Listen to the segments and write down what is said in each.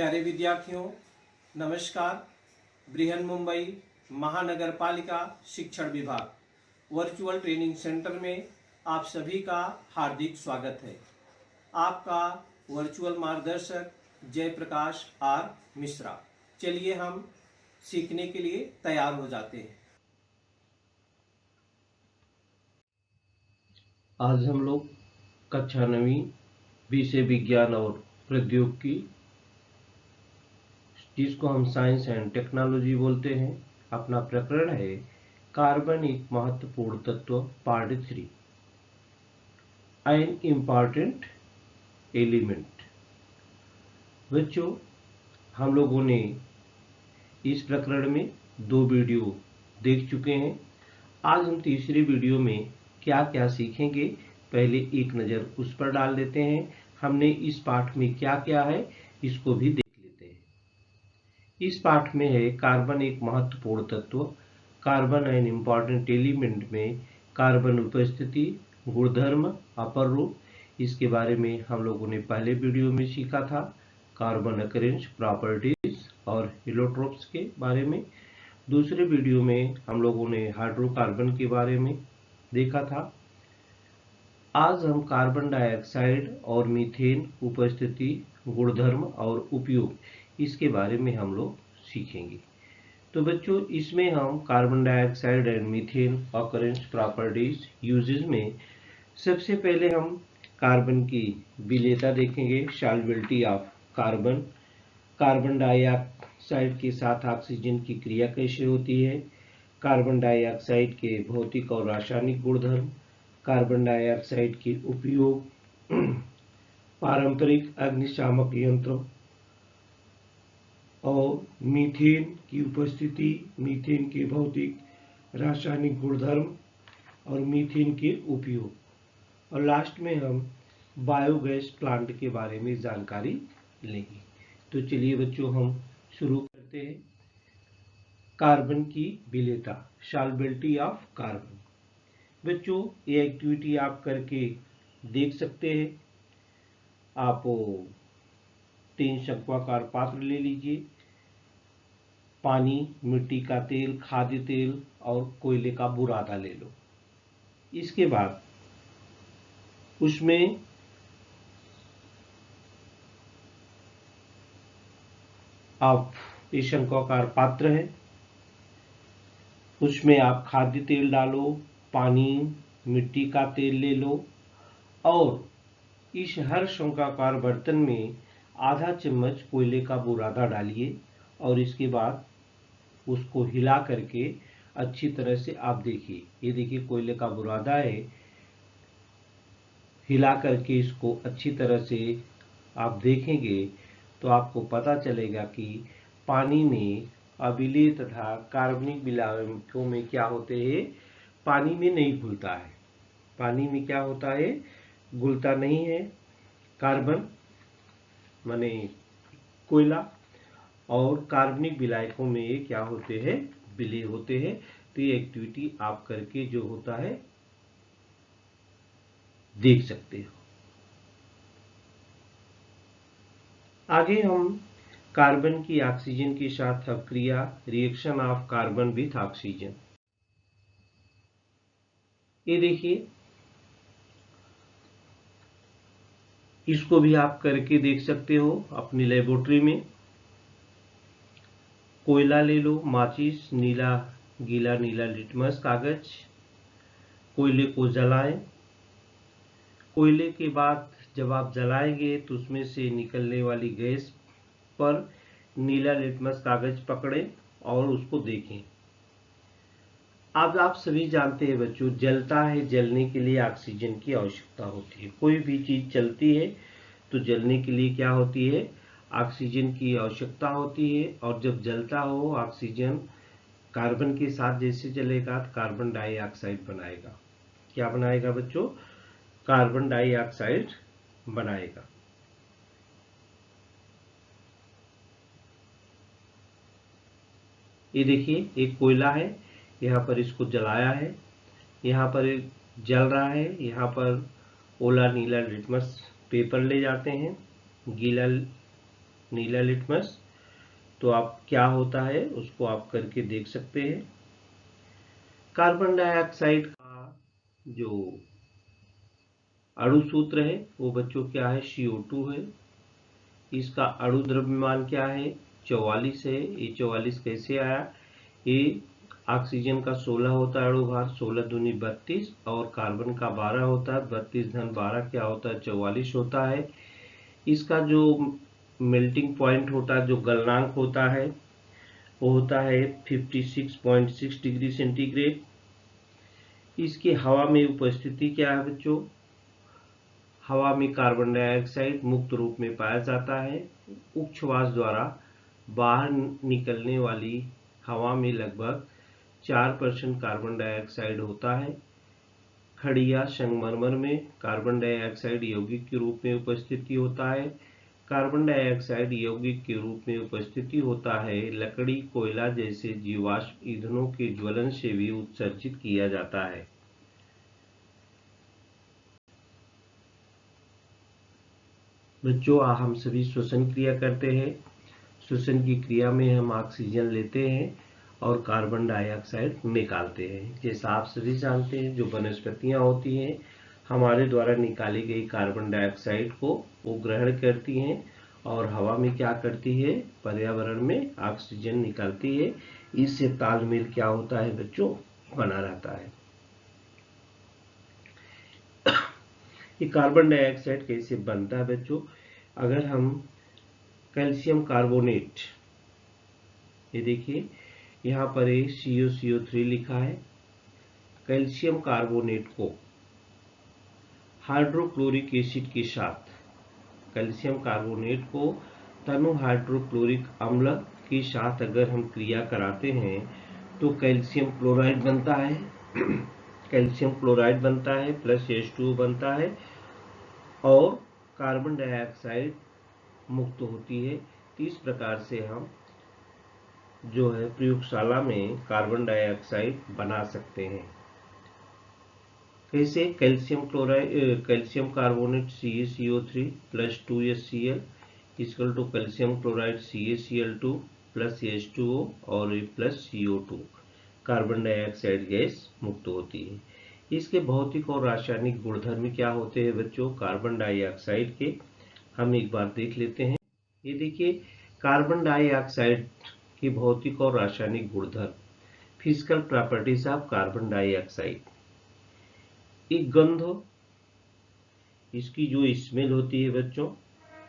प्यारे विद्यार्थियों, नमस्कार। बृहन मुंबई महानगर पालिका शिक्षण विभाग वर्चुअल ट्रेनिंग सेंटर में आप सभी का हार्दिक स्वागत है। आपका वर्चुअल मार्गदर्शक जयप्रकाश आर मिश्रा। चलिए हम सीखने के लिए तैयार हो जाते हैं। आज हम लोग कक्षा 9वीं विषय विज्ञान और प्रौद्योगिकी, जिसको हम साइंस एंड टेक्नोलॉजी बोलते हैं, अपना प्रकरण है कार्बन एक महत्वपूर्ण तत्व, पार्ट 3, एन इम्पॉर्टेंट एलिमेंट। बच्चों, हम लोगों ने इस प्रकरण में 2 वीडियो देख चुके हैं। आज हम तीसरी वीडियो में क्या क्या सीखेंगे, पहले एक नज़र उस पर डाल लेते हैं। हमने इस पाठ में क्या क्या है इसको भी देख लेते हैं। इस पाठ में है कार्बन एक महत्वपूर्ण तत्व, कार्बन एन इम्पॉर्टेंट एलिमेंट में कार्बन उपस्थिति, गुणधर्म, अपर रूप, इसके बारे में हम लोगों ने पहले वीडियो में सीखा था। कार्बन अकरेंस, प्रॉपर्टीज और एलोट्रोप्स के बारे में। दूसरे वीडियो में हम लोगों ने हाइड्रोकार्बन के बारे में देखा था। आज हम कार्बन डाइऑक्साइड और मीथेन उपस्थिति, गुणधर्म और उपयोग, इसके बारे में हम लोग सीखेंगे। तो बच्चों, इसमें हम carbon dioxide and methane occurrence, properties, uses में सबसे पहले हम कार्बन की विलेयता देखेंगे, solubility of carbon. Carbon dioxide के साथ ऑक्सीजन की क्रिया कैसे होती है, कार्बन डाइऑक्साइड के भौतिक और रासायनिक गुणधर्म, कार्बन डाइऑक्साइड के उपयोग, पारंपरिक अग्निशामक यंत्रों और मीथेन की उपस्थिति, मीथेन के भौतिक रासायनिक गुणधर्म और मीथेन के उपयोग, और लास्ट में हम बायोगैस प्लांट के बारे में जानकारी लेंगे। तो चलिए बच्चों, हम शुरू करते हैं। कार्बन की विलेयता, सॉल्युबिलिटी ऑफ कार्बन। बच्चों, ये एक्टिविटी आप करके देख सकते हैं। आप 3 शंक्वाकार पात्र ले लीजिए, पानी, मिट्टी का तेल, खाद्य तेल और कोयले का बुरादा ले लो। इसके बाद उसमें आप, ये शंक्वाकार पात्र है, उसमें आप खाद्य तेल डालो, पानी, मिट्टी का तेल ले लो और इस हर शंक्वाकार बर्तन में आधा चम्मच कोयले का बुरादा डालिए और इसके बाद उसको हिला करके अच्छी तरह से आप देखिए। ये देखिए कोयले का बुरादा है, हिला करके इसको अच्छी तरह से आप देखेंगे तो आपको पता चलेगा कि पानी में अम्लीय तथा कार्बनिक विलायकों में क्या होते हैं, पानी में नहीं घुलता है। पानी में क्या होता है, घुलता नहीं है कार्बन माने कोयला, और कार्बनिक विलायकों में ये क्या होते हैं, विलीय होते हैं। तो ये एक्टिविटी आप करके जो होता है देख सकते हो। आगे हम कार्बन की ऑक्सीजन के साथ अपक्रिया, reaction of carbon with oxygen, ये देखिए, इसको भी आप करके देख सकते हो अपनी लेबोरेटरी में। कोयला ले लो, माचिस, नीला गीला नीला लिटमस कागज, कोयले को जलाएं। कोयले के बाद जब आप जलाएंगे तो उसमें से निकलने वाली गैस पर नीला लिटमस कागज पकड़ें और उसको देखें। अब आप सभी जानते हैं बच्चों, जलता है, जलने के लिए ऑक्सीजन की आवश्यकता होती है। कोई भी चीज चलती है तो जलने के लिए क्या होती है, ऑक्सीजन की आवश्यकता होती है। और जब जलता हो ऑक्सीजन कार्बन के साथ जैसे जलेगा तो कार्बन डाइऑक्साइड बनाएगा। क्या बनाएगा बच्चों, कार्बन डाइऑक्साइड बनाएगा। ये देखिए एक कोयला है, यहाँ पर इसको जलाया है, यहाँ पर जल रहा है। यहाँ पर ओला नीला लिटमस पेपर ले जाते हैं, गीला नीला लिटमस। तो आप क्या होता है उसको आप करके देख सकते हैं। कार्बन डाइऑक्साइड का जो अणु सूत्र है वो बच्चों क्या है, CO2 है। इसका अणु द्रव्यमान क्या है, 44 है। ये 44 कैसे आया, ये ऑक्सीजन का 16 होता है अणु भार, 16 दूनी 32, और कार्बन का 12 होता है, 32 धन 12 क्या होता है, 44 होता है। इसका जो मेल्टिंग पॉइंट होता है, जो गलनांक होता है, वो होता है 56.6 डिग्री सेंटीग्रेड। इसकी हवा में उपस्थिति क्या है बच्चों, हवा में कार्बन डाइऑक्साइड मुक्त रूप में पाया जाता है। उच्छ्वास द्वारा बाहर निकलने वाली हवा में लगभग 4% कार्बन डाइऑक्साइड होता है। खड़िया संगमरमर में कार्बन डाइऑक्साइड यौगिक के रूप में उपस्थिति होता है। कार्बन डाइऑक्साइड यौगिक के रूप में उपस्थिति होता है लकड़ी, कोयला जैसे जीवाश्म ईंधनों के ज्वलन से भी उत्सर्जित किया जाता है। बच्चों हम सभी श्वसन क्रिया करते हैं। श्वसन की क्रिया में हम ऑक्सीजन लेते हैं और कार्बन डाइऑक्साइड निकालते हैं। जैसा आप सभी जानते हैं, जो वनस्पतियां होती हैं हमारे द्वारा निकाली गई कार्बन डाइऑक्साइड को वो ग्रहण करती हैं और हवा में क्या करती है, पर्यावरण में ऑक्सीजन निकालती है। इससे तालमेल क्या होता है बच्चों, बना रहता है। ये कार्बन डाइऑक्साइड कैसे बनता है बच्चों, अगर हम कैल्शियम कार्बोनेट, ये देखिए यहाँ पर ये CO3 लिखा है। कैल्शियम कार्बोनेट को हाइड्रोक्लोरिक एसिड के साथ, कैल्शियम कार्बोनेट को तनु हाइड्रोक्लोरिक अम्ल के साथ अगर हम क्रिया कराते हैं तो कैल्शियम क्लोराइड बनता है। कैल्शियम क्लोराइड बनता है प्लस H2O बनता है और कार्बन डाइऑक्साइड मुक्त होती है। इस प्रकार से हम जो है प्रयोगशाला में कार्बन डाइऑक्साइड बना सकते हैं। कैसे, calcium chloride, calcium carbonate CaCO3 plus 2HCl equal to calcium chloride CaCl2 plus H2O और plus CO2, carbon dioxide gas मुक्त होती है। इसके भौतिक और रासायनिक गुणधर्म क्या होते हैं बच्चों कार्बन डाइऑक्साइड के, हम एक बार देख लेते हैं। ये देखिए कार्बन डाइऑक्साइड की भौतिक और रासायनिक गुणधर्म, physical properties of carbon dioxide. एक गंध, इसकी जो स्मेल होती है बच्चों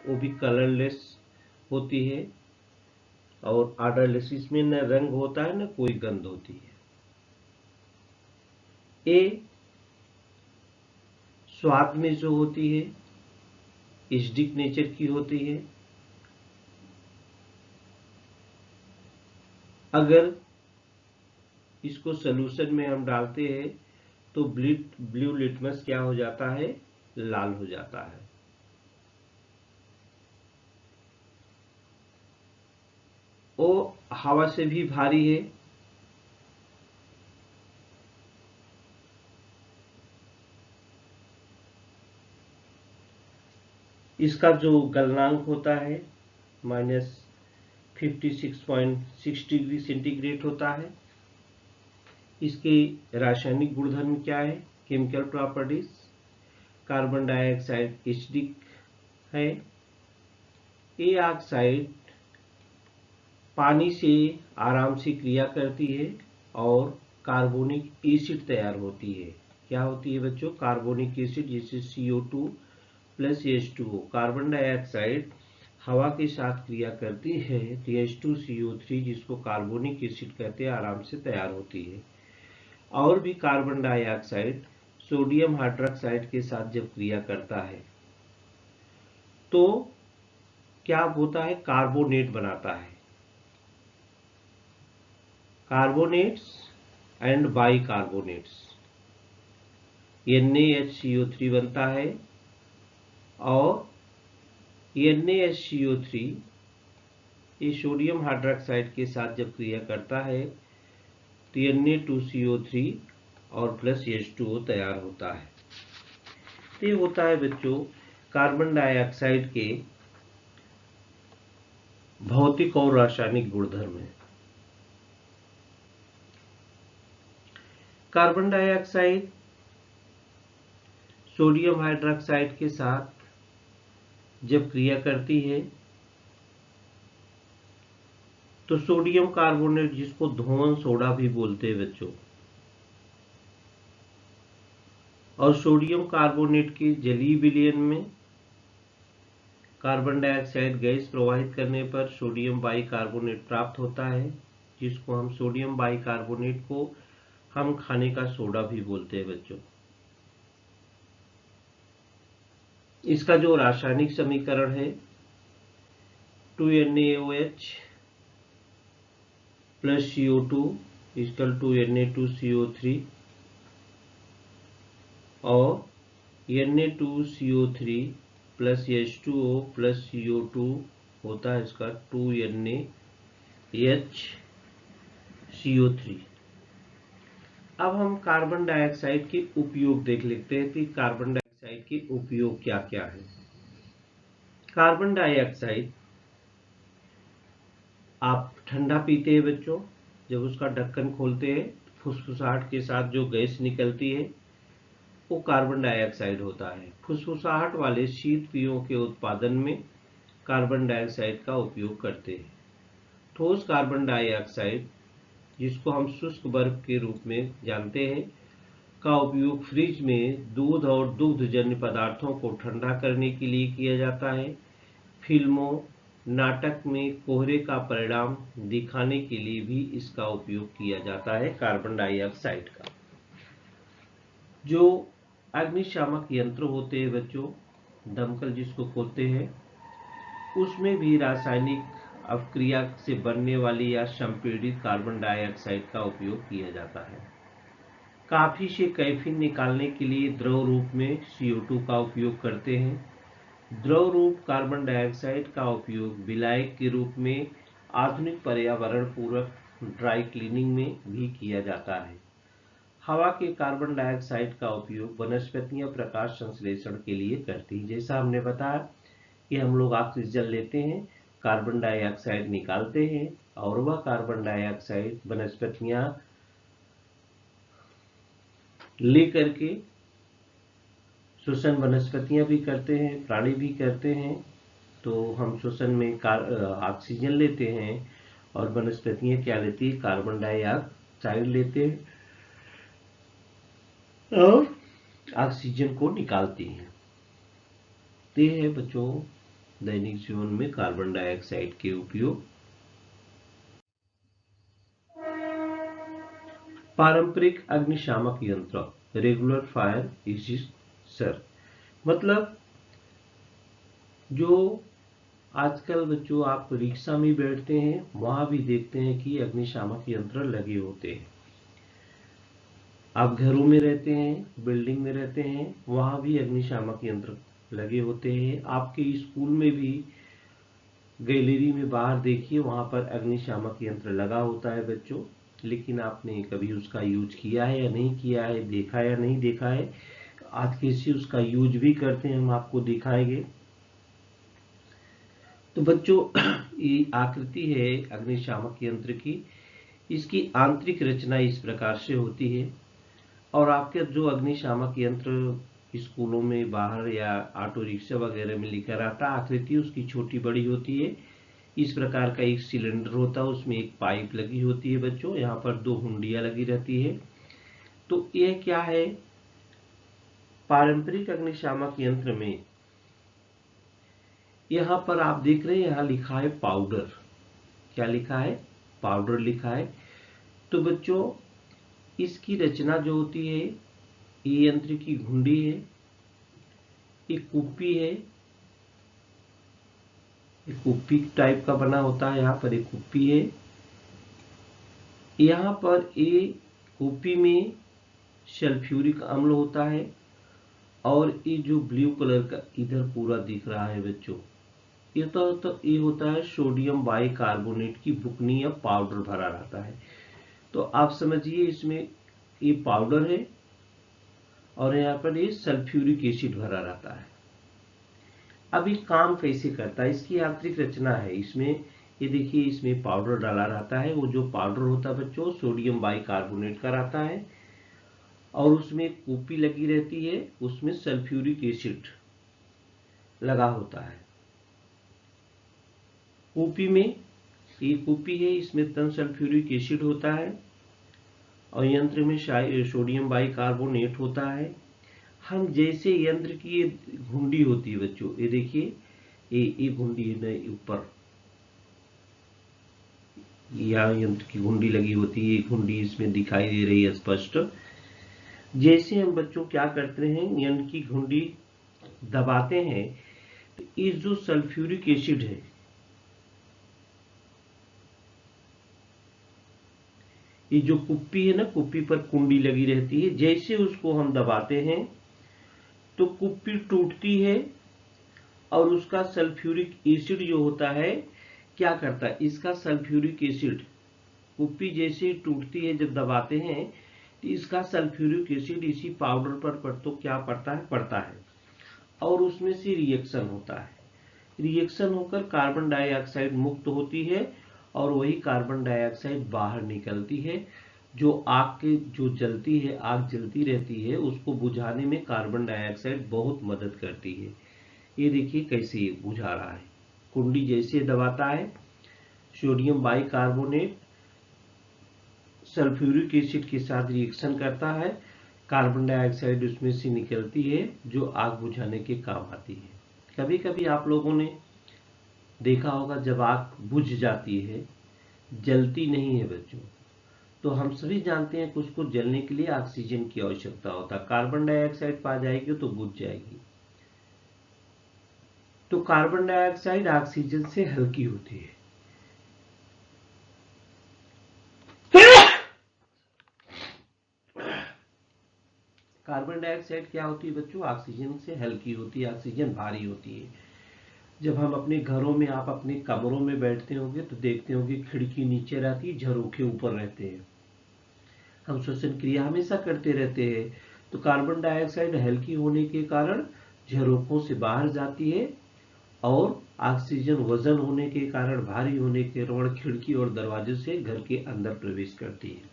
वो भी कलरलेस होती है और ऑर्डरलेस, इसमें न रंग होता है न कोई गंध होती है। ए स्वाद में जो होती है एसिडिक नेचर की होती है। अगर इसको सॉल्यूशन में हम डालते हैं तो ब्लू लिटमस क्या हो जाता है, लाल हो जाता है। वो हवा से भी भारी है। इसका जो गलनांक होता है -56.6 डिग्री सेंटीग्रेड होता है। इसके रासायनिक गुणधर्म क्या है, chemical properties, carbon dioxide acidic है। ये ऑक्साइड पानी से आराम से क्रिया करती है और कार्बोनिक एसिड तैयार होती है। क्या होती है बच्चों, कार्बोनिक एसिड, जैसे CO2 plus H2O। Carbon dioxide हवा के साथ क्रिया करती है तो H2CO3 जिसको कार्बोनिक एसिड कहते हैं आराम से तैयार होती है। और भी कार्बन डाइऑक्साइड सोडियम हाइड्रोक्साइड के साथ जब क्रिया करता है तो क्या होता है, कार्बोनेट बनाता है, कार्बोनेट्स एंड बाइकार्बोनेट्स, NaHCO3 बनता है और NaHCO3 ये सोडियम हाइड्रोक्साइड के साथ जब क्रिया करता है तो Na2CO3 और प्लस H2O तैयार होता है। तो ये होता है बच्चों कार्बन डाइऑक्साइड के भौतिक और रासायनिक गुणधर्म है। कार्बन डाइऑक्साइड सोडियम हाइड्रोक्साइड के साथ जब क्रिया करती है तो सोडियम कार्बोनेट, जिसको धोवन सोडा भी बोलते हैं बच्चों, और सोडियम कार्बोनेट के जलीय विलयन में कार्बन डाइऑक्साइड गैस प्रवाहित करने पर सोडियम बाइकार्बोनेट प्राप्त होता है, जिसको हम सोडियम बाइकार्बोनेट को हम खाने का सोडा भी बोलते हैं बच्चों। इसका जो रासायनिक समीकरण है 2NaOH plus CO2 equal to Na2CO3 और Na2CO3 plus H2O plus CO2 होता है इसका 2NaHCO3। अब हम कार्बन डाइऑक्साइड के उपयोग देख लेते हैं कि कार्बन डाइऑक्साइड के उपयोग क्या क्या है। कार्बन डाइऑक्साइड आप ठंडा पीते हैं बच्चों, जब उसका ढक्कन खोलते हैं फुसफुसाहट के साथ जो गैस निकलती है वो कार्बन डाइऑक्साइड होता है। फुसफुसाहट वाले शीत पेयों के उत्पादन में कार्बन डाइऑक्साइड का उपयोग करते हैं। ठोस कार्बन डाइऑक्साइड, जिसको हम शुष्क बर्फ के रूप में जानते हैं, का उपयोग फ्रिज में दूध और दुग्धजन्य पदार्थों को ठंडा करने के लिए किया जाता है। फिल्मों, नाटक में कोहरे का परिणाम दिखाने के लिए भी इसका उपयोग किया जाता है कार्बन डाइऑक्साइड का। जो अग्निशामक यंत्र होते हैं बच्चों, दमकल जिसको कहते हैं, उसमें भी रासायनिक अपक्रिया से बनने वाली या संपीड़ित कार्बन डाइऑक्साइड का उपयोग किया जाता है। कॉफी से कैफीन निकालने के लिए द्रव रूप में CO2 का उपयोग करते हैं। द्रव रूप कार्बन डाइऑक्साइड का उपयोग विलायक के रूप में आधुनिक पर्यावरण पूरक ड्राई क्लीनिंग में भी किया जाता है। हवा के कार्बन डाइऑक्साइड का उपयोग वनस्पतियां प्रकाश संश्लेषण के लिए करती हैं। जैसा हमने बताया कि हम लोग ऑक्सीजन लेते हैं, कार्बन डाइऑक्साइड निकालते हैं और वह कार्बन डाइऑक्साइड वनस्पतियां ले करके श्वसन वनस्पतियां भी करते हैं, प्राणी भी करते हैं। तो हम श्वसन में ऑक्सीजन लेते हैं और वनस्पतियां क्या लेती है, कार्बन डाइऑक्साइड लेते हैं और ऑक्सीजन को निकालती हैं। तो ये है बच्चों दैनिक जीवन में कार्बन डाइऑक्साइड के उपयोग। पारंपरिक अग्निशामक यंत्र रेगुलर फायर एक्सटिंग्विशर, मतलब जो आजकल बच्चों आप रिक्शा में बैठते हैं वहां भी देखते हैं कि अग्निशामक यंत्र लगे होते हैं। आप घरों में रहते हैं, बिल्डिंग में रहते हैं, वहां भी अग्निशामक यंत्र लगे होते हैं। आपके स्कूल में भी गैलरी में बाहर देखिए, वहां पर अग्निशामक यंत्र लगा होता है बच्चों। लेकिन आपने कभी उसका यूज किया है या नहीं किया है, देखा या नहीं देखा है, आज कैसे उसका यूज भी करते हैं हम आपको दिखाएंगे। तो बच्चों ये आकृति है अग्निशामक यंत्र की। इसकी आंतरिक रचना इस प्रकार से होती है और आपके जो अग्निशामक यंत्र स्कूलों में बाहर या ऑटो रिक्शा वगैरह में लेकर आता, आकृति उसकी छोटी बड़ी होती है। इस प्रकार का एक सिलेंडर होता है, उसमें एक पाइप लगी होती है बच्चों, यहाँ पर 2 हुंडियां लगी रहती है। तो यह क्या है, पारंपरिक अग्निशामक यंत्र में यहाँ पर आप देख रहे हैं, यहाँ लिखा है पाउडर। क्या लिखा है, पाउडर लिखा है। तो बच्चों इसकी रचना जो होती है, ये यंत्र की घुंडी है, एक कुप्पी है, एक कुप्पी टाइप का बना होता है। यहाँ पर एक कुप्पी है, यहाँ पर एक कुप्पी में सल्फ्यूरिक अम्ल होता है और ये जो ब्लू कलर का इधर पूरा दिख रहा है बच्चों, ये ये होता है सोडियम बाइकार्बोनेट की बुकनी या पाउडर भरा रहता है। तो आप समझिए इसमें ये पाउडर है और यहाँ पर ये सल्फ्यूरिक एसिड भरा रहता है। अब ये काम कैसे करता है, इसकी आंतरिक रचना है। इसमें ये देखिए इसमें पाउडर डाला रहता है, वो जो पाउडर होता है बच्चों सोडियम बाइकार्बोनेट का रहता है, और उसमें कुप्पी लगी रहती है, उसमें सल्फ्यूरिक एसिड लगा होता है। कुप्पी में, ये कुप्पी है, इसमें तन सल्फ्यूरिक एसिड होता है और यंत्र में सोडियम बाइकार्बोनेट होता है। हम जैसे यंत्र की ये घुंडी होती है बच्चों, ये देखिए ये घुंडी है ना ऊपर, यहाँ यंत्र की घुंडी लगी होती है, ये घुंडी इसमें दिखाई दे रही है स्पष्ट। जैसे हम बच्चों क्या करते हैं, यंत्र की घुंडी दबाते हैं तो ये जो सल्फ्यूरिक एसिड है, ये जो कुप्पी है ना, कुप्पी पर कुंडी लगी रहती है, जैसे उसको हम दबाते हैं तो कुप्पी टूटती है और उसका सल्फ्यूरिक एसिड जो होता है क्या करता है, इसका सल्फ्यूरिक एसिड कुप्पी जैसे टूटती है जब दबाते हैं तो इसका सल्फ्यूरिक एसिड इसी पाउडर पर तो क्या पड़ता है और उसमें से रिएक्शन होता है। रिएक्शन होकर कार्बन डाइऑक्साइड मुक्त होती है और वही कार्बन डाइऑक्साइड बाहर निकलती है। जो आग के जो जलती है, आग जलती रहती है, उसको बुझाने में कार्बन डाइऑक्साइड बहुत मदद करती है। ये देखिए कैसे ये बुझा रहा है, कुंडी जैसे दबाता है, सोडियम बाइकार्बोनेट सल्फ्यूरिक एसिड के साथ रिएक्शन करता है, कार्बन डाइऑक्साइड उसमें से निकलती है जो आग बुझाने के काम आती है। कभी कभी आप लोगों ने देखा होगा जब आग बुझ जाती है, जलती नहीं है बच्चों, तो हम सभी जानते हैं कि उसको जलने के लिए ऑक्सीजन की आवश्यकता होता है। कार्बन डाइऑक्साइड पा जाएगी तो बुझ जाएगी। तो कार्बन डाइऑक्साइड ऑक्सीजन से हल्की होती है। कार्बन डाइऑक्साइड क्या होती है बच्चों, ऑक्सीजन से हल्की होती है, ऑक्सीजन भारी होती है। जब हम अपने घरों में, आप अपने कमरों में बैठते होंगे तो देखते होंगे खिड़की नीचे रहती है, झरोखे ऊपर रहते हैं, हम श्वसन क्रिया हमेशा करते रहते हैं। तो कार्बन डाइऑक्साइड हल्की होने के कारण झरोखों से बाहर जाती है और ऑक्सीजन वजन होने के कारण, भारी होने के कारण खिड़की और दरवाजे से घर के अंदर प्रवेश करती है।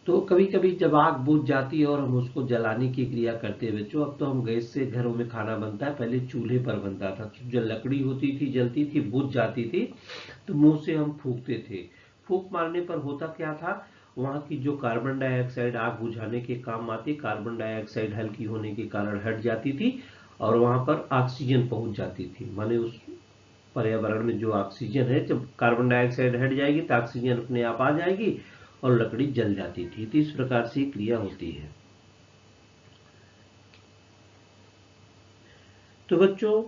तो कभी कभी जब आग बुझ जाती है और हम उसको जलाने की क्रिया करते हैं बच्चों, अब तो हम गैस से घरों में खाना बनता है, पहले चूल्हे पर बनता था, जो लकड़ी होती थी जलती थी, बुझ जाती थी तो मुंह से हम फूंकते थे। फूंक मारने पर होता क्या था, वहां की जो कार्बन डाइऑक्साइड आग बुझाने के काम आती, कार्बन डाइऑक्साइड हल्की होने के कारण हट जाती थी और वहां पर ऑक्सीजन पहुंच जाती थी। माने उस पर्यावरण में जो ऑक्सीजन है, जब कार्बन डाइऑक्साइड हट जाएगी तो ऑक्सीजन अपने आप आ जाएगी और लकड़ी जल जाती थी। तो इस प्रकार से क्रिया होती है। तो बच्चों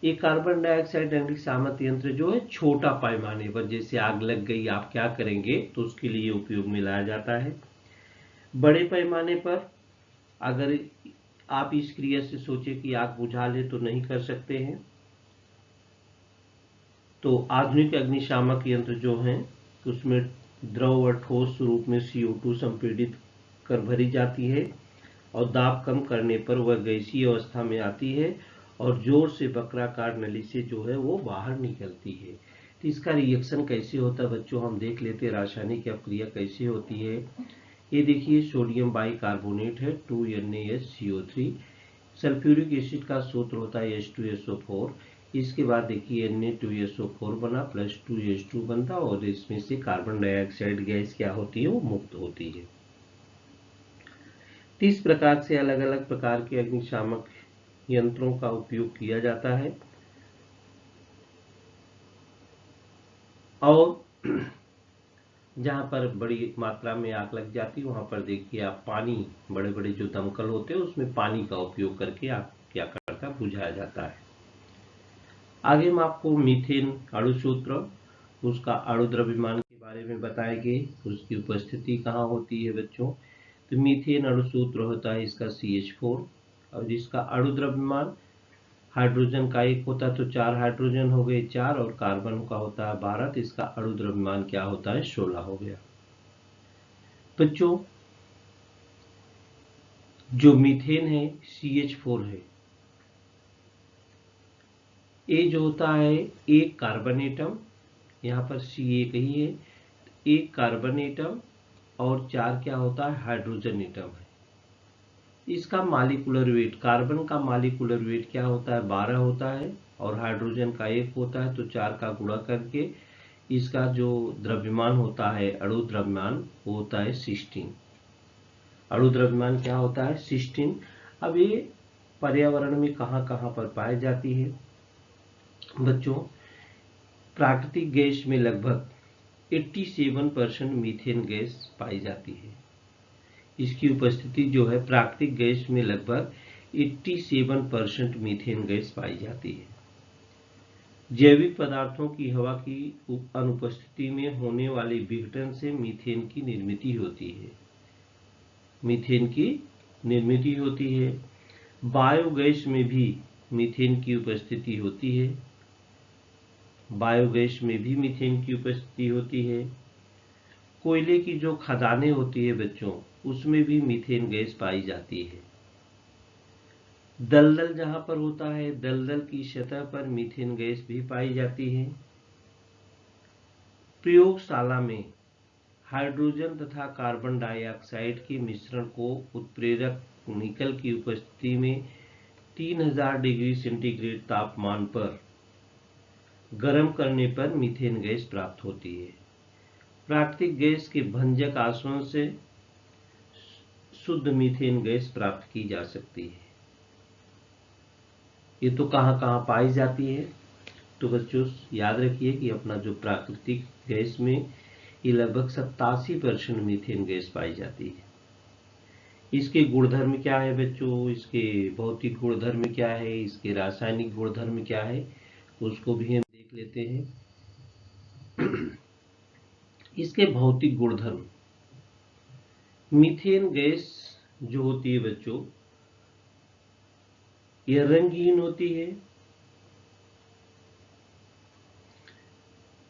ये कार्बन डाइऑक्साइड अग्निशामक यंत्र जो है छोटा पैमाने पर, जैसे आग लग गई आप क्या करेंगे तो उसके लिए उपयोग में लाया जाता है। बड़े पैमाने पर अगर आप इस क्रिया से सोचे कि आग बुझा ले तो नहीं कर सकते हैं। तो आधुनिक अग्निशामक यंत्र जो हैं उसमें द्रव और ठोस रूप में CO2 संपीड़ित कर भरी जाती है और दाब कम करने पर वह गैसीय अवस्था में आती है और जोर से वक्राकार नली से जो है वो बाहर निकलती है। तो इसका रिएक्शन कैसे होता है बच्चों, हम देख लेते हैं रासायनिक अपक्रिया कैसे होती है। ये देखिए सोडियम बाइकार्बोनेट है 2NaSCO3, सल्फ्यूरिक एसिड का सूत्र होता है H2SO4। इसके बाद देखिए Na2SO4 बना प्लस 2H2 बनता और इसमें से कार्बन डाइऑक्साइड गैस क्या होती है वो मुक्त होती है। इस प्रकार से अलग अलग प्रकार के अग्निशामक यंत्रों का उपयोग किया जाता है। और जहां पर बड़ी मात्रा में आग लग जाती है वहां पर देखिए आप पानी, बड़े बड़े जो दमकल होते हैं उसमें पानी का उपयोग करके आग क्या करता है, बुझाया जाता है। आगे हम आपको मीथेन अणुसूत्र, उसका अणु द्रव्यमान के बारे में बताएंगे, उसकी उपस्थिति कहाँ होती है बच्चों। तो मीथेन अणुसूत्र होता है इसका CH4 और इसका अणु द्रव्यमान हाइड्रोजन का एक होता है तो 4 हाइड्रोजन हो गए 4 और कार्बन का होता है 12, तो इसका अणु द्रव्यमान क्या होता है 16 हो गया। बच्चों जो मीथेन है CH4 है, ए जो होता है एक कार्बन एटम, यहाँ पर C एक ही है, एक कार्बन एटम और 4 क्या होता है हाइड्रोजन एटम है। इसका मालिकुलर वेट, कार्बन का मालिकुलर वेट क्या होता है 12 होता है और हाइड्रोजन का 1 होता है, तो 4 का गुणा करके इसका जो द्रव्यमान होता है अणु द्रव्यमान वो होता है 16। अणु द्रव्यमान क्या होता है 16। अब ये पर्यावरण में कहाँ कहाँ पर पाई जाती है बच्चों? प्राकृतिक गैस में लगभग 87% मीथेन गैस पाई जाती है। इसकी उपस्थिति जो है प्राकृतिक गैस में लगभग 87% मीथेन गैस पाई जाती है। जैविक पदार्थों की हवा की अनुपस्थिति में होने वाले विघटन से मीथेन की निर्मित होती है। मीथेन की निर्मित होती है। बायोगैस में भी मीथेन की उपस्थिति होती है। बायोगैस में भी मीथेन की उपस्थिति होती है। कोयले की जो खदानें होती है बच्चों, उसमें भी मीथेन गैस पाई जाती है। दलदल जहां पर होता है, दलदल की सतह पर मीथेन गैस भी पाई जाती है। प्रयोगशाला में हाइड्रोजन तथा कार्बन डाइऑक्साइड के मिश्रण को उत्प्रेरक निकल की उपस्थिति में 3000 डिग्री सेंटीग्रेड तापमान पर गर्म करने पर मीथेन गैस प्राप्त होती है। प्राकृतिक गैस के भंजक आसवन से शुद्ध मीथेन गैस प्राप्त की जा सकती है। ये तो कहाँ कहाँ पाई जाती है? तो बच्चों याद रखिए कि अपना जो प्राकृतिक गैस में ये लगभग 87% मीथेन गैस पाई जाती है। इसके गुणधर्म क्या है बच्चों? इसके भौतिक गुणधर्म क्या है, इसके रासायनिक गुणधर्म क्या है, उसको भी हम देख लेते हैं। इसके भौतिक गुणधर्म, मीथेन गैस जो होती है बच्चों यह रंगहीन होती है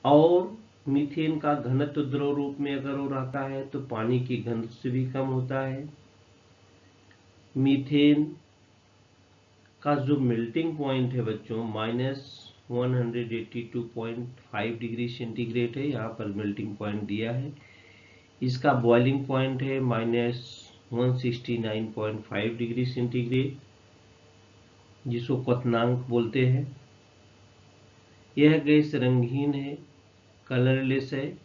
और मीथेन का घनत्व द्रव रूप में अगर वो रहता है तो पानी की घनत्व से भी कम होता है। मीथेन का जो मेल्टिंग पॉइंट है बच्चों -182.5 डिग्री सेंटीग्रेड है, यहाँ पर मेल्टिंग पॉइंट दिया है। इसका बॉइलिंग पॉइंट है -169.5 डिग्री सेंटीग्रेड, जिसको क्वथनांक बोलते हैं। यह गैस रंगहीन है, कलरलेस है,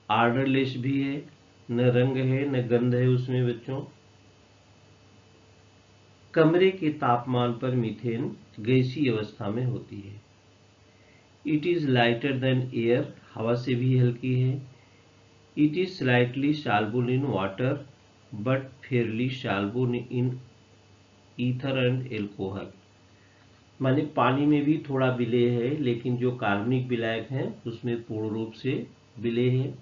आर्डरलेस भी है, न रंग है न गंध है उसमें बच्चों। कमरे के तापमान पर मीथेन गैसीय अवस्था में होती है। It is lighter than air, हवा से भी हल्की है। It is slightly soluble in water but Fairlie soluble in ether and alcohol, माने पानी में भी थोड़ा विलेय है लेकिन जो कार्बनिक विलायक हैं उसमें पूर्ण रूप से विलेय है।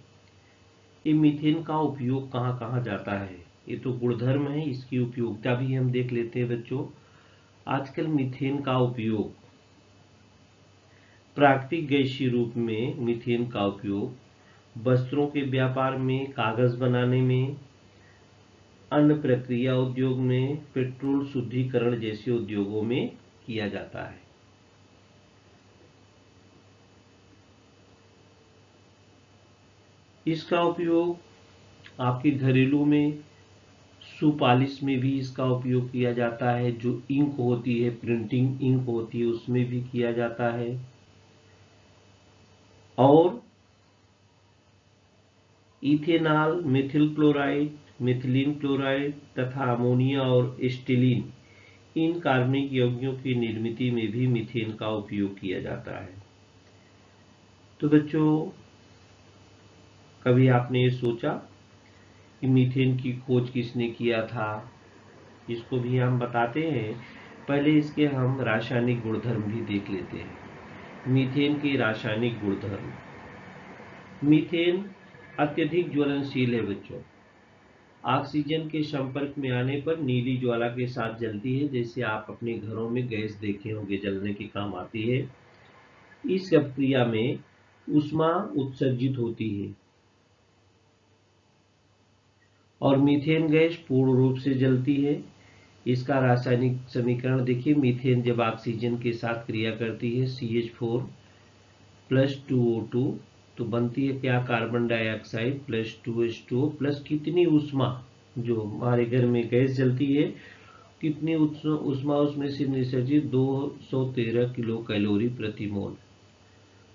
ये मीथेन का उपयोग कहाँ कहाँ जाता है? ये तो गुणधर्म है, इसकी उपयोगिता भी हम देख लेते हैं बच्चों। आजकल मीथेन का उपयोग प्राकृतिक गैसीय रूप में, मीथेन का उपयोग वस्त्रों के व्यापार में, कागज बनाने में, अन्न प्रक्रिया उद्योग में, पेट्रोल शुद्धिकरण जैसे उद्योगों में किया जाता है। इसका उपयोग आपके घरेलू में शू पॉलिश में भी इसका उपयोग किया जाता है। जो इंक होती है, प्रिंटिंग इंक होती है, उसमें भी किया जाता है। और ethanol, Mithil chloride, methylene chloride तथा अमोनिया और एसिटिलीन, इन कार्बनिक यौगिकों की निर्मित में भी मीथेन का उपयोग किया जाता है। तो बच्चों कभी आपने ये सोचा कि मीथेन की खोज किसने किया था? इसको भी हम बताते हैं। पहले इसके हम रासायनिक गुणधर्म भी देख लेते हैं। मीथेन के रासायनिक गुणधर्म, मीथेन अत्यधिक ज्वलनशील है बच्चों। ऑक्सीजन के संपर्क में आने पर नीली ज्वाला के साथ जलती है, जैसे आप अपने घरों में गैस देखे होंगे जलने के काम आती है। इस प्रक्रिया में ऊष्मा उत्सर्जित होती है और मीथेन गैस पूर्ण रूप से जलती है। इसका रासायनिक समीकरण देखिए, मीथेन जब ऑक्सीजन के साथ क्रिया करती है CH4 प्लस 2O2 तो बनती है क्या, carbon dioxide plus 2H2O plus कितनी ऊष्मा, जो हमारे घर में गैस जलती है, कितनी ऊष्मा उसमें से निसर्जित, 213 किलो कैलोरी प्रति मोल।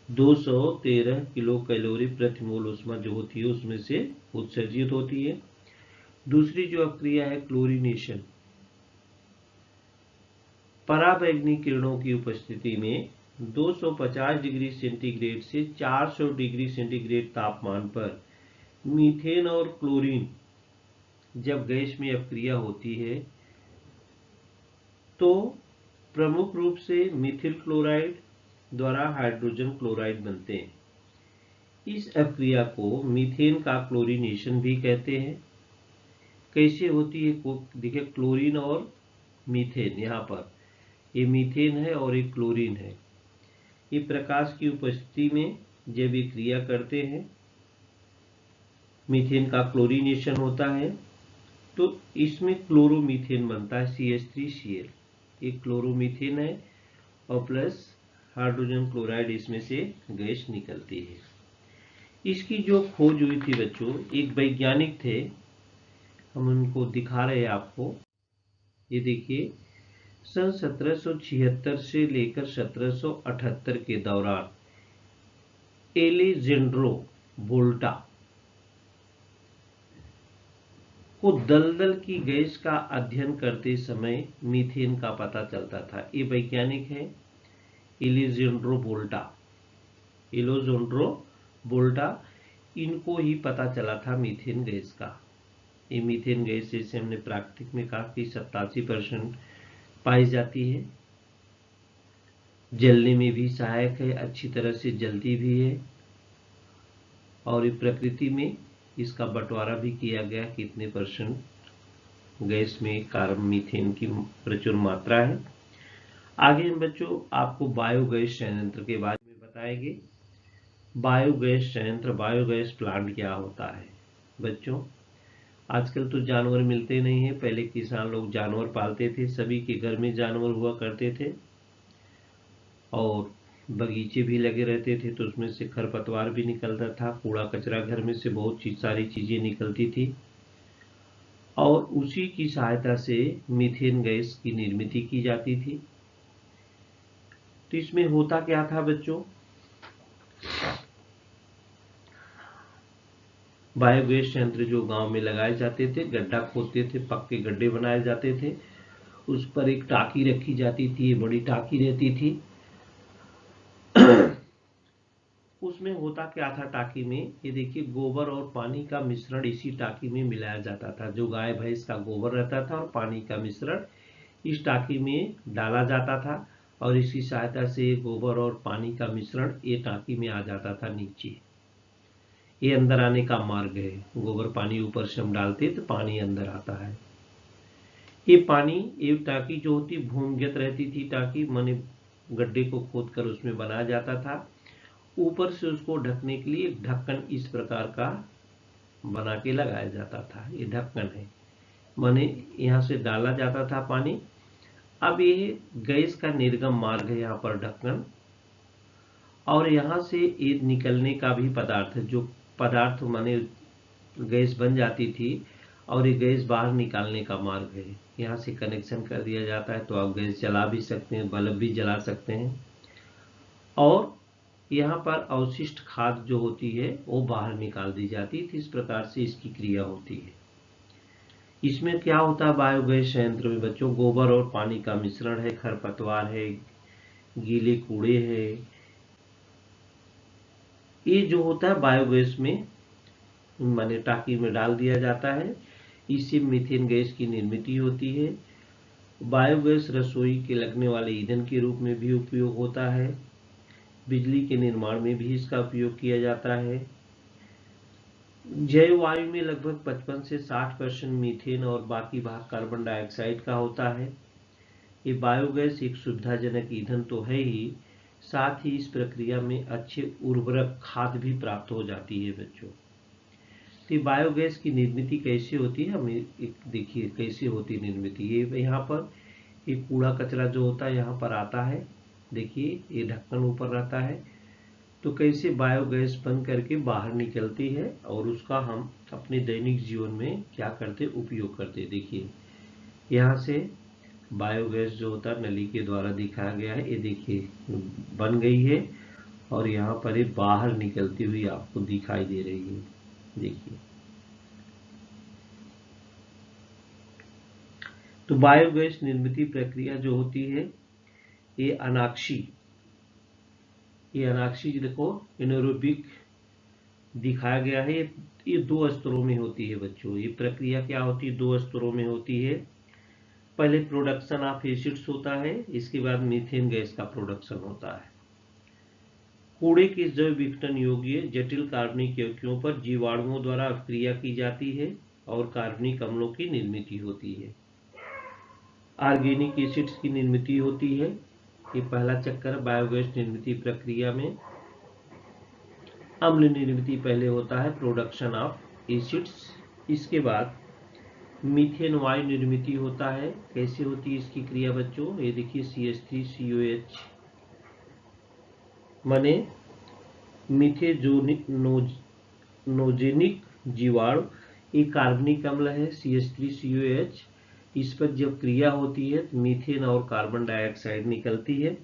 213 किलो कैलोरी प्रति मोल ऊष्मा जो होती है उसमें से उत्सर्जित होती है। दूसरी जो अक्रिया है क्लोरीनेशन, पराबैंगनी किरणों की उपस्थिति में 250 डिग्री सेंटीग्रेड से 400 डिग्री सेंटीग्रेड तापमान पर मीथेन और क्लोरीन जब गैस में अपक्रिया होती है तो प्रमुख रूप से मिथिल क्लोराइड द्वारा हाइड्रोजन क्लोराइड बनते हैं। इस अपक्रिया को मीथेन का क्लोरीनेशन भी कहते हैं। कैसे होती है, देखिए क्लोरीन और मीथेन, यहाँ पर ये मीथेन है और एक क्लोरीन है। ये प्रकाश की उपस्थिति में जब ये क्रिया करते हैं, मीथेन का क्लोरीनेशन होता है तो इसमें क्लोरोमीथेन बनता है CH3Cl। एक क्लोरोमीथेन है और प्लस हाइड्रोजन क्लोराइड इसमें से गैस निकलती है। इसकी जो खोज हुई थी बच्चों, एक वैज्ञानिक थे, हम उनको दिखा रहे हैं आपको, ये देखिए, सन 1776 से लेकर 1778 के दौरान एलेजेंड्रो वोल्टा को दलदल की गैस का अध्ययन करते समय मीथेन का पता चलता था। ये वैज्ञानिक है एलेजेंड्रो वोल्टा, इनको ही पता चला था मीथेन गैस का। ये मीथेन गैस जैसे हमने प्राकृतिक में कहा कि 87% पाई जाती है, जलने में भी सहायक है, अच्छी तरह से जलती भी है, और ये प्रकृति में इसका बंटवारा भी किया गया कितने % गैस में कार्बन मीथेन की प्रचुर मात्रा है। आगे हम बच्चों आपको बायोगैस संयंत्र के बारे में बताएंगे। बायोगैस संयंत्र, बायोगैस प्लांट क्या होता है बच्चों? आजकल तो जानवर मिलते नहीं हैं, पहले किसान लोग जानवर पालते थे, सभी के घर में जानवर हुआ करते थे और बगीचे भी लगे रहते थे, तो उसमें से खरपतवार भी निकलता था, कूड़ा कचरा घर में से बहुत सारी चीजें निकलती थी और उसी की सहायता से मीथेन गैस की निर्मित की जाती थी। तो इसमें होता क्या था बच्चों, बायोगैस संयंत्र जो गांव में लगाए जाते थे, गड्ढा खोदते थे, पक्के गड्ढे बनाए जाते थे, उस पर एक टाकी रखी जाती थी, बड़ी टाकी रहती थी। उसमें होता क्या था टाकी में, ये देखिए, गोबर और पानी का मिश्रण इसी टाकी में मिलाया जाता था। जो गाय भैंस का गोबर रहता था और पानी का मिश्रण इस टाकी में डाला जाता था और इसकी सहायता से गोबर और पानी का मिश्रण ये टाकी में आ जाता था नीचे। ये अंदर आने का मार्ग है, गोबर पानी ऊपर से हम डालते तो पानी अंदर आता है। ये पानी, ये टाकी जो होती भूमिगत रहती थी, टाकी माने गड्ढे को खोद कर उसमें बनाया जाता था। ऊपर से उसको ढकने के लिए एक ढक्कन इस प्रकार का बना के लगाया जाता था। ये ढक्कन है, माने यहाँ से डाला जाता था पानी। अब ये गैस का निर्गम मार्ग है यहाँ पर ढक्कन, और यहाँ से ये निकलने का भी पदार्थ है, जो पदार्थ माने गैस बन जाती थी और ये गैस बाहर निकालने का मार्ग है। यहाँ से कनेक्शन कर दिया जाता है तो आप गैस जला भी सकते हैं, बल्ब भी जला सकते हैं, और यहाँ पर अवशिष्ट खाद जो होती है वो बाहर निकाल दी जाती थी। इस प्रकार से इसकी क्रिया होती है। इसमें क्या होता है बायोगैस संयंत्र में बच्चों, गोबर और पानी का मिश्रण है, खरपतवार है, गीले कूड़े है, ये जो होता है बायोगैस में माने टाकी में डाल दिया जाता है। इससे मीथेन गैस की निर्मित होती है। बायोगैस रसोई के लगने वाले ईंधन के रूप में भी उपयोग होता है, बिजली के निर्माण में भी इसका उपयोग किया जाता है। जैव वायु में लगभग 55 से 60% मीथेन और बाकी भाग कार्बन डाइऑक्साइड का होता है। ये बायोगैस एक सुविधाजनक ईंधन तो है ही, साथ ही इस प्रक्रिया में अच्छे उर्वरक खाद भी प्राप्त हो जाती है बच्चों। तो ये बायोगैस की निर्मित कैसे होती है, हम देखिए कैसे होती है निर्मित। ये यहाँ पर ये कूड़ा कचरा जो होता है यहाँ पर आता है, देखिए ये ढक्कन ऊपर रहता है, तो कैसे बायोगैस बन करके बाहर निकलती है और उसका हम अपने दैनिक जीवन में क्या करते उपयोग करते। देखिए यहाँ से बायोगैस जो होता है नली के द्वारा दिखाया गया है, ये देखिए बन गई है और यहाँ पर ये बाहर निकलती हुई आपको दिखाई दे रही है। देखिए तो बायोगैस निर्मित प्रक्रिया जो होती है ये अनाक्षी देखो एनारोबिक दिखाया गया है। ये 2 स्तरों में होती है बच्चों। ये प्रक्रिया क्या होती है, 2 स्तरों में होती है। पहले प्रोडक्शन ऑफ एसिड्स होता है, इसके बाद मीथेन गैस का प्रोडक्शन होता है। कूड़े के जैव विघटन योग्य जटिल कार्बनिक यौगिकों पर जीवाणुओं द्वारा अभिक्रिया की जाती है और कार्बनिक अम्लों की निर्मित होती है। ऑर्गेनिक एसिड्स की निर्मित होती है। ये पहला चक्कर है बायोगैस निर्मित प्रक्रिया में। अम्ल निर्मित पहले होता है, प्रोडक्शन ऑफ एसिड्स। इसके बाद मीथेन वायु निर्मित होता है। कैसे होती है इसकी क्रिया बच्चों, ये देखिए CH3COH माने मिथेनोजेनिक जीवाणु, एक कार्बनिक अम्ल है CH3COH। इस पर जब क्रिया होती है तो मीथेन और कार्बन डाइऑक्साइड निकलती है।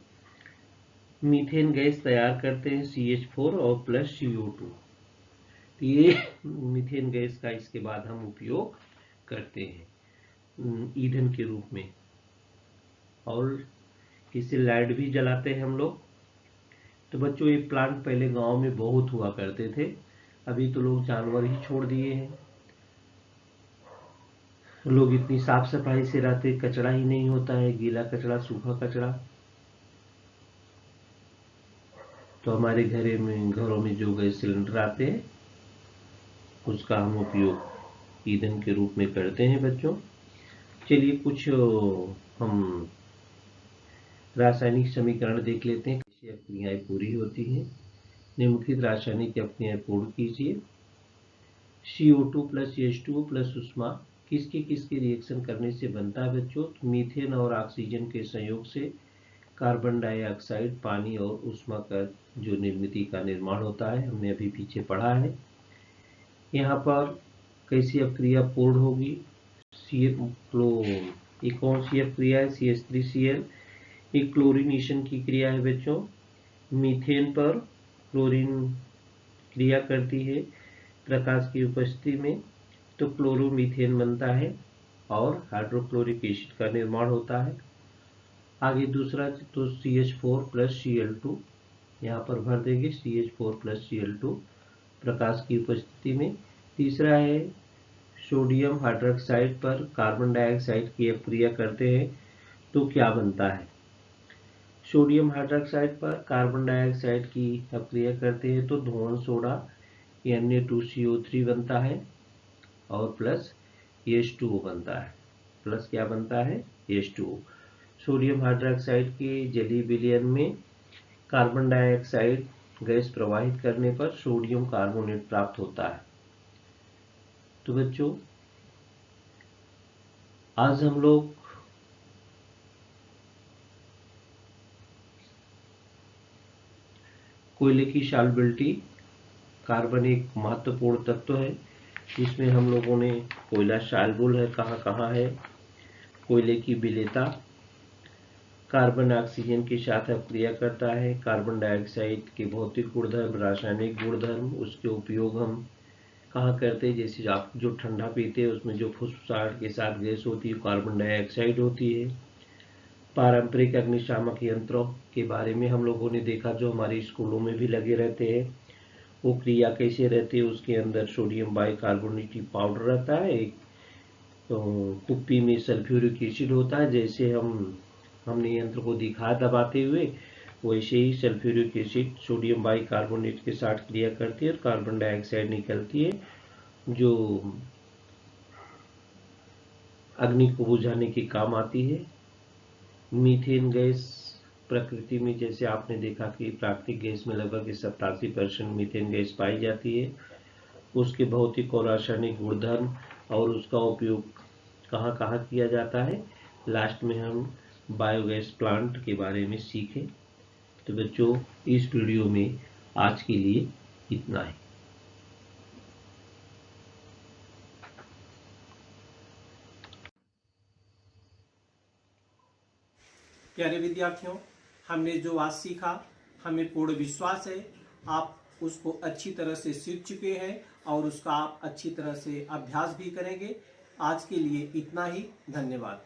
मीथेन गैस तैयार करते हैं CH4 और प्लस CO2। तो ये मीथेन गैस का इसके बाद हम उपयोग करते हैं ईंधन के रूप में, और इसे लाइट भी जलाते हैं हम लोग। तो बच्चों ये प्लांट पहले गांव में बहुत हुआ करते थे, अभी तो लोग जानवर ही छोड़ दिए हैं। लोग इतनी साफ सफाई से रहते, कचरा ही नहीं होता है, गीला कचरा सूखा कचरा। तो हमारे घरों में जो गैस सिलेंडर आते हैं उसका हम उपयोग ईंधन के रूप में करते हैं बच्चों। चलिए कुछ हम रासायनिक समीकरण देख लेते हैं, कैसे अभिक्रियाएं पूरी होती हैं। निम्नलिखित रासायनिक अभिक्रियाएं पूर्ण कीजिए। CO2 प्लस H2O प्लस उष्मा किसके रिएक्शन करने से बनता है बच्चों, तो मीथेन और ऑक्सीजन के संयोग से कार्बन डाइऑक्साइड, पानी और उष्मा का जो निर्मित का निर्माण होता है, हमने अभी पीछे पढ़ा है। यहाँ पर कैसी अभिक्रिया पूर्ण होगी, ये कौन सी अभिक्रिया है, CH3Cl, एक क्लोरीनेशन की क्रिया है बच्चों। मीथेन पर क्लोरीन क्रिया करती है प्रकाश की उपस्थिति में, तो क्लोरोमीथेन बनता है और हाइड्रोक्लोरिक एसिड का निर्माण होता है। आगे दूसरा तो CH4 प्लस Cl2 यहाँ पर भर देंगे, CH4 प्लस Cl2 प्रकाश की उपस्थिति में। तीसरा है सोडियम हाइड्रोक्साइड पर कार्बन डाइऑक्साइड की अभिक्रिया करते हैं तो क्या बनता है, सोडियम हाइड्रोक्साइड पर कार्बन डाइऑक्साइड की अभिक्रिया करते हैं तो धुआं सोडा Na2CO3 बनता है और प्लस H2O बनता है। प्लस क्या बनता है, H2O। सोडियम हाइड्रोक्साइड के जलीय विलयन में कार्बन डाइऑक्साइड गैस प्रवाहित करने पर सोडियम कार्बोनेट प्राप्त होता है। तो बच्चों आज हम लोग कोयले की सॉल्युबिलिटी, कार्बन एक महत्वपूर्ण तत्व है जिसमें हम लोगों ने कोयला सॉल्युबल है कहाँ कहाँ है, कोयले की विलेयता, कार्बन ऑक्सीजन के साथ अभिक्रिया करता है, कार्बन डाइऑक्साइड के भौतिक गुणधर्म, रासायनिक गुणधर्म, उसके उपयोग हम कहाँ करते हैं, जैसे आप जो ठंडा पीते हैं उसमें जो फुसफुसाहट के साथ गैस होती है कार्बन डाइऑक्साइड होती है। पारंपरिक अग्निशामक यंत्रों के बारे में हम लोगों ने देखा जो हमारे स्कूलों में भी लगे रहते हैं, वो क्रिया कैसे रहती है। उसके अंदर सोडियम बाइकार्बोनेट पाउडर रहता है, एक तो कुप्पी में सल्फ्यूरिक एसिड होता है, जैसे हमने यंत्र को दिखा दबाते हुए वैसे ही सल्फ्यूरिक एसिड सोडियम बाइकार्बोनेट के साथ क्रिया करती है और कार्बन डाइऑक्साइड निकलती है जो अग्नि को बुझाने के काम आती है। मीथेन गैस प्रकृति में जैसे आपने देखा कि प्राकृतिक गैस में लगभग 87% मीथेन गैस पाई जाती है उसके भौतिक और रासायनिक गुणधर्म और उसका उपयोग कहाँ कहाँ किया जाता है। लास्ट में हम बायोगैस प्लांट के बारे में सीखें। तो बच्चों, इस वीडियो में आज के लिए इतना ही। प्यारे विद्यार्थियों, हमने जो आज सीखा, हमें पूर्ण विश्वास है आप उसको अच्छी तरह से सीख चुके हैं और उसका आप अच्छी तरह से अभ्यास भी करेंगे। आज के लिए इतना ही। धन्यवाद।